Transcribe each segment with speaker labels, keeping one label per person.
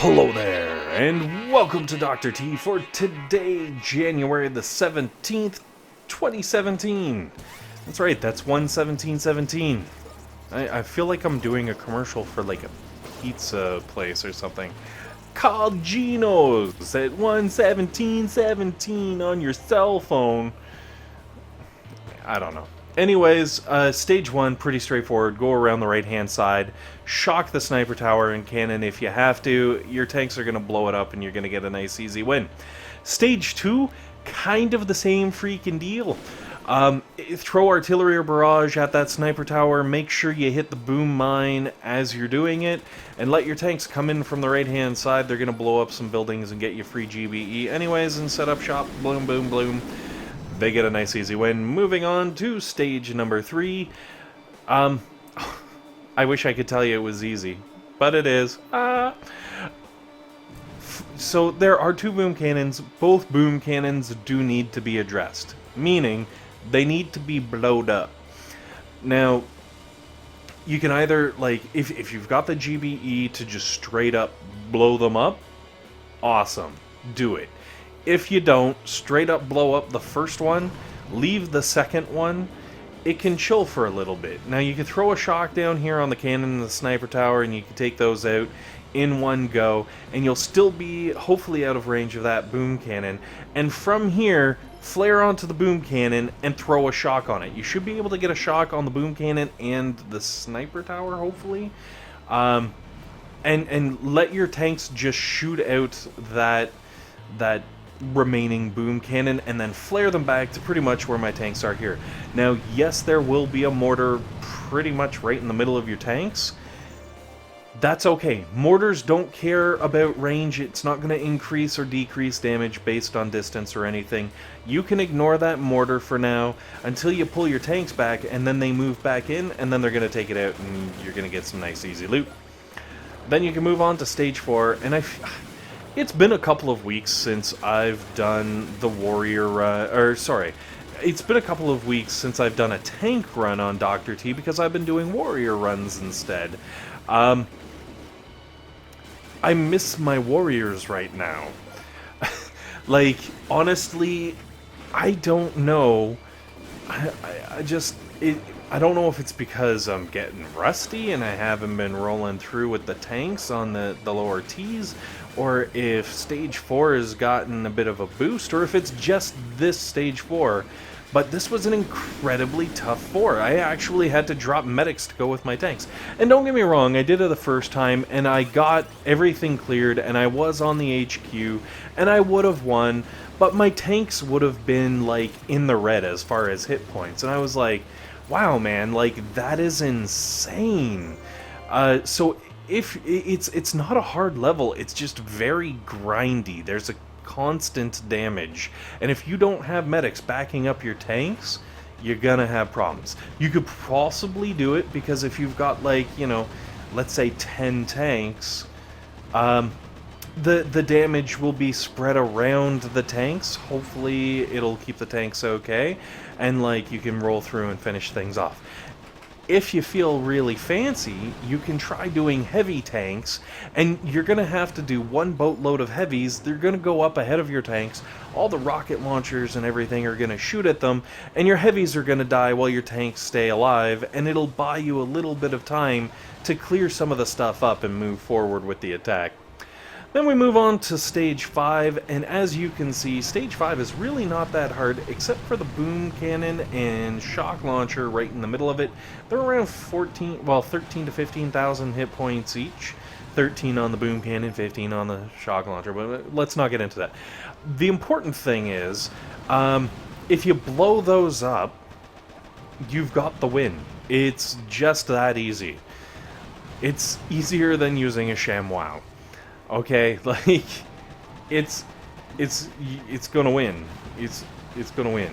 Speaker 1: Hello there, and welcome to Dr. T for today, January the 17th, 2017. That's right, that's 1/17/17. I feel like I'm doing a commercial for like a pizza place or something. Call Geno's at 1/17/17 on your cell phone. I don't know. Anyways, stage 1, pretty straightforward. Go around the right-hand side, shock the sniper tower and cannon if you have to. Your tanks are going to blow it up and you're going to get a nice easy win. Stage 2, kind of the same freaking deal. Throw artillery or barrage at that sniper tower, make sure you hit the boom mine as you're doing it, and let your tanks come in from the right-hand side. They're going to blow up some buildings and get you free GBE anyways, and set up shop, bloom, boom, bloom. They get a nice easy win. Moving on to stage number 3. I wish I could tell you it was easy, but it is. So there are 2 boom cannons. Both boom cannons do need to be addressed, meaning they need to be blowed up. Now, you can either, like, if you've got the GBE to just straight up blow them up, awesome, do it. If you don't, straight up blow up the first one, leave the second one, it can chill for a little bit. Now you can throw a shock down here on the cannon and the sniper tower and you can take those out in one go, and you'll still be hopefully out of range of that boom cannon. And from here, flare onto the boom cannon and throw a shock on it. You should be able to get a shock on the boom cannon and the sniper tower, hopefully. And let your tanks just shoot out that remaining boom cannon and then flare them back to pretty much where my tanks are here. Now, yes, there will be a mortar pretty much right in the middle of your tanks. That's okay. Mortars don't care about range. It's not going to increase or decrease damage based on distance or anything. You can ignore that mortar for now until you pull your tanks back, and then they move back in, and then they're going to take it out and you're going to get some nice easy loot. Then you can move on to stage 4, and it's been a couple of weeks since I've done the warrior it's been a couple of weeks since I've done a tank run on Dr. T because I've been doing warrior runs instead. I miss my warriors right now. Like, honestly, I don't know. I don't know if it's because I'm getting rusty and I haven't been rolling through with the tanks on the lower T's, or if stage 4 has gotten a bit of a boost, or if it's just this stage 4. But this was an incredibly tough 4. I actually had to drop medics to go with my tanks. And don't get me wrong, I did it the first time, and I got everything cleared, and I was on the HQ, and I would have won, but my tanks would have been, like, in the red as far as hit points. And I was like, wow, man, like, that is insane. So if it's not a hard level, it's just very grindy. There's a constant damage, and if you don't have medics backing up your tanks, you're gonna have problems. You could possibly do it because if you've got, like, you know, let's say 10 tanks, the damage will be spread around the tanks. Hopefully it'll keep the tanks okay, and, like, you can roll through and finish things off. If you feel really fancy, you can try doing heavy tanks, and you're going to have to do one boatload of heavies. They're going to go up ahead of your tanks. All the rocket launchers and everything are going to shoot at them, and your heavies are going to die while your tanks stay alive, and it'll buy you a little bit of time to clear some of the stuff up and move forward with the attack. Then we move on to stage 5, and as you can see, stage 5 is really not that hard, except for the boom cannon and shock launcher right in the middle of it. They're around 13 to 15,000 hit points each. 13 on the boom cannon, 15 on the shock launcher, but let's not get into that. The important thing is, if you blow those up, you've got the win. It's just that easy. It's easier than using a ShamWow. Okay, like, it's gonna win. It's gonna win.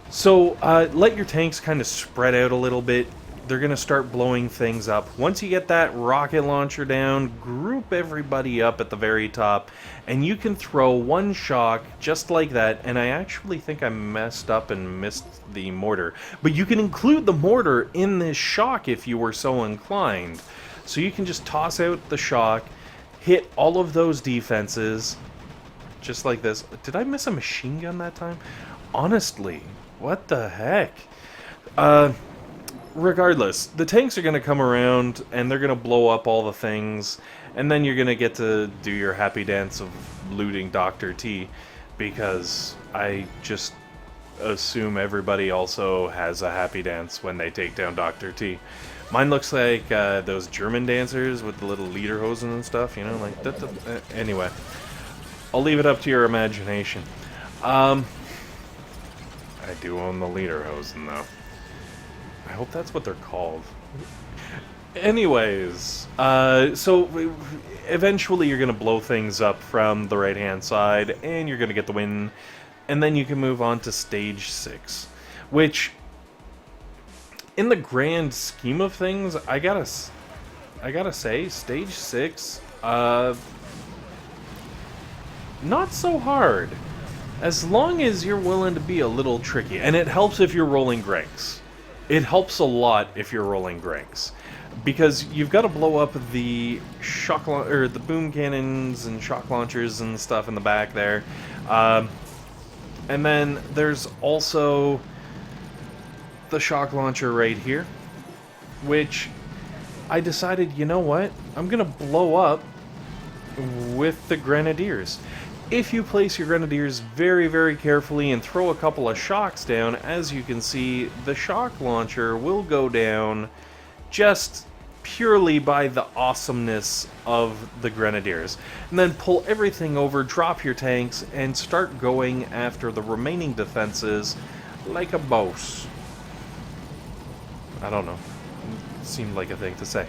Speaker 1: So, let your tanks kind of spread out a little bit. They're gonna start blowing things up. Once you get that rocket launcher down, group everybody up at the very top, and you can throw one shock just like that. And I actually think I messed up and missed the mortar. But you can include the mortar in this shock if you were so inclined. So you can just toss out the shock, hit all of those defenses, just like this. Did I miss a machine gun that time? Honestly, what the heck? Regardless, the tanks are going to come around, and they're going to blow up all the things, and then you're going to get to do your happy dance of looting Dr. T, because I just assume everybody also has a happy dance when they take down Dr. T. Mine looks like those German dancers with the little lederhosen and stuff, you know, like... Anyway, I'll leave it up to your imagination. I do own the lederhosen, though. I hope that's what they're called. Anyways, so eventually you're going to blow things up from the right-hand side, and you're going to get the win, and then you can move on to Stage 6, which, in the grand scheme of things, I gotta say, Stage 6, not so hard. As long as you're willing to be a little tricky, and it helps if you're rolling Grenks. It helps a lot if you're rolling Grenks, because you've got to blow up the the boom cannons and shock launchers and stuff in the back there, and then there's also the shock launcher right here, which I decided, you know what, I'm gonna blow up with the grenadiers. If you place your grenadiers very, very carefully and throw a couple of shocks down, as you can see, the shock launcher will go down just purely by the awesomeness of the grenadiers. And then pull everything over, drop your tanks, and start going after the remaining defenses like a boss. I don't know. It seemed like a thing to say.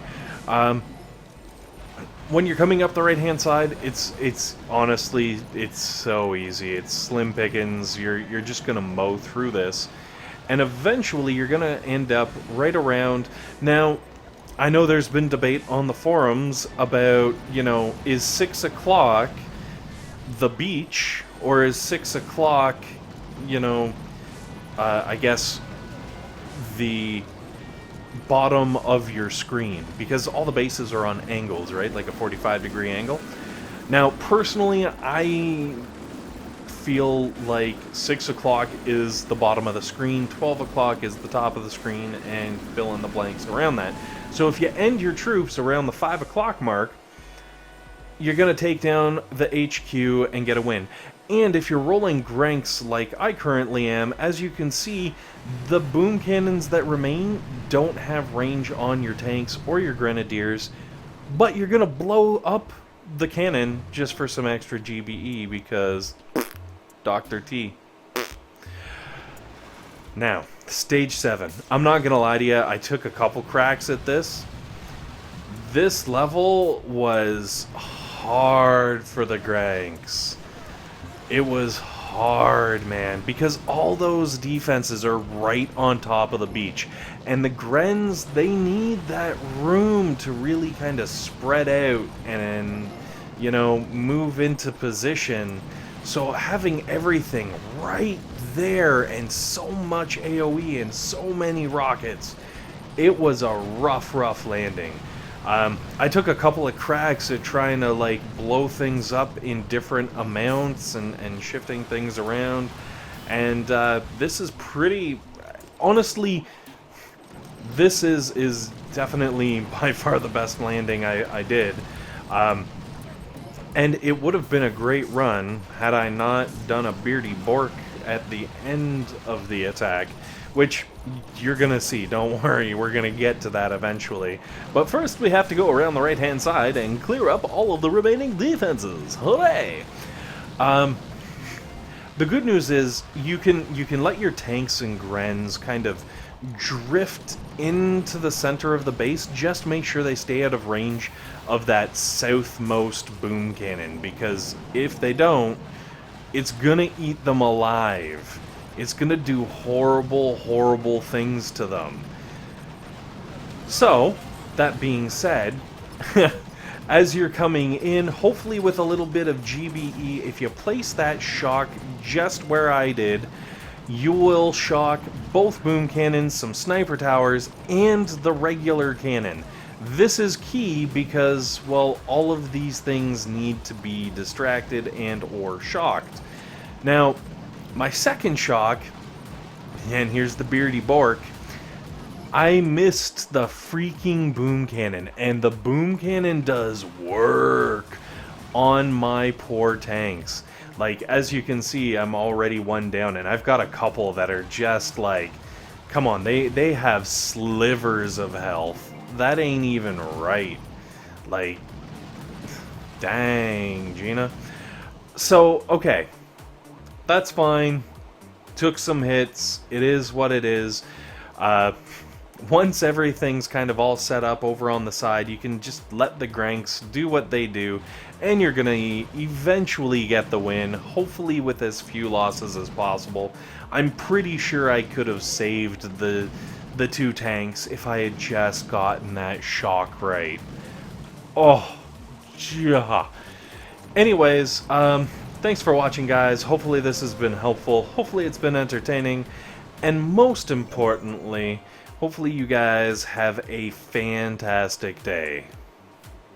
Speaker 1: When you're coming up the right-hand side, it's honestly, it's so easy. It's slim pickings. You're just gonna mow through this, and eventually you're gonna end up right around. Now, I know there's been debate on the forums about, you know, is 6 o'clock the beach, or is 6 o'clock, you know, I guess the bottom of your screen, because all the bases are on angles, right? Like a 45-degree angle. Now, personally, I feel like 6 o'clock is the bottom of the screen, 12 o'clock is the top of the screen, and fill in the blanks around that. So if you end your troops around the 5 o'clock mark, you're going to take down the HQ and get a win. And if you're rolling Grenks like I currently am, as you can see, the boom cannons that remain don't have range on your tanks or your grenadiers, but you're going to blow up the cannon just for some extra GBE, because Dr. T. Now, Stage 7. I'm not going to lie to you, I took a couple cracks at this. This level was hard for the Grenks. It was hard, man, because all those defenses are right on top of the beach. And the Grens, they need that room to really kind of spread out and, you know, move into position. So having everything right there and so much AoE and so many rockets, it was a rough landing. I took a couple of cracks at trying to like blow things up in different amounts and shifting things around, and this is pretty, honestly, this is definitely by far the best landing I did, and it would have been a great run had I not done a beardy bork at the end of the attack, which you're gonna see, don't worry, we're gonna get to that eventually. But first we have to go around the right hand side and clear up all of the remaining defenses. Hooray! The good news is you can let your tanks and Grens kind of drift into the center of the base. Just make sure they stay out of range of that southmost boom cannon, because if they don't, it's gonna eat them alive. It's gonna do horrible things to them. So, that being said, as you're coming in, hopefully with a little bit of GBE, if you place that shock just where I did, you will shock both boom cannons, some sniper towers, and the regular cannon. This is key because, well, all of these things need to be distracted and or shocked. Now, my second shock, and here's the beardy bork, I missed the freaking boom cannon, and the boom cannon does work on my poor tanks. Like, as you can see, I'm already one down, and I've got a couple that are just like, come on, they have slivers of health. That ain't even right. Like, dang, Gina. So, okay, that's fine. Took some hits. It is what it is. Once everything's kind of all set up over on the side, you can just let the Grenks do what they do, and you're going to eventually get the win, hopefully with as few losses as possible. I'm pretty sure I could have saved the two tanks if I had just gotten that shock right. Oh, yeah. Anyways, thanks for watching, guys. Hopefully this has been helpful. Hopefully it's been entertaining. And most importantly, hopefully you guys have a fantastic day.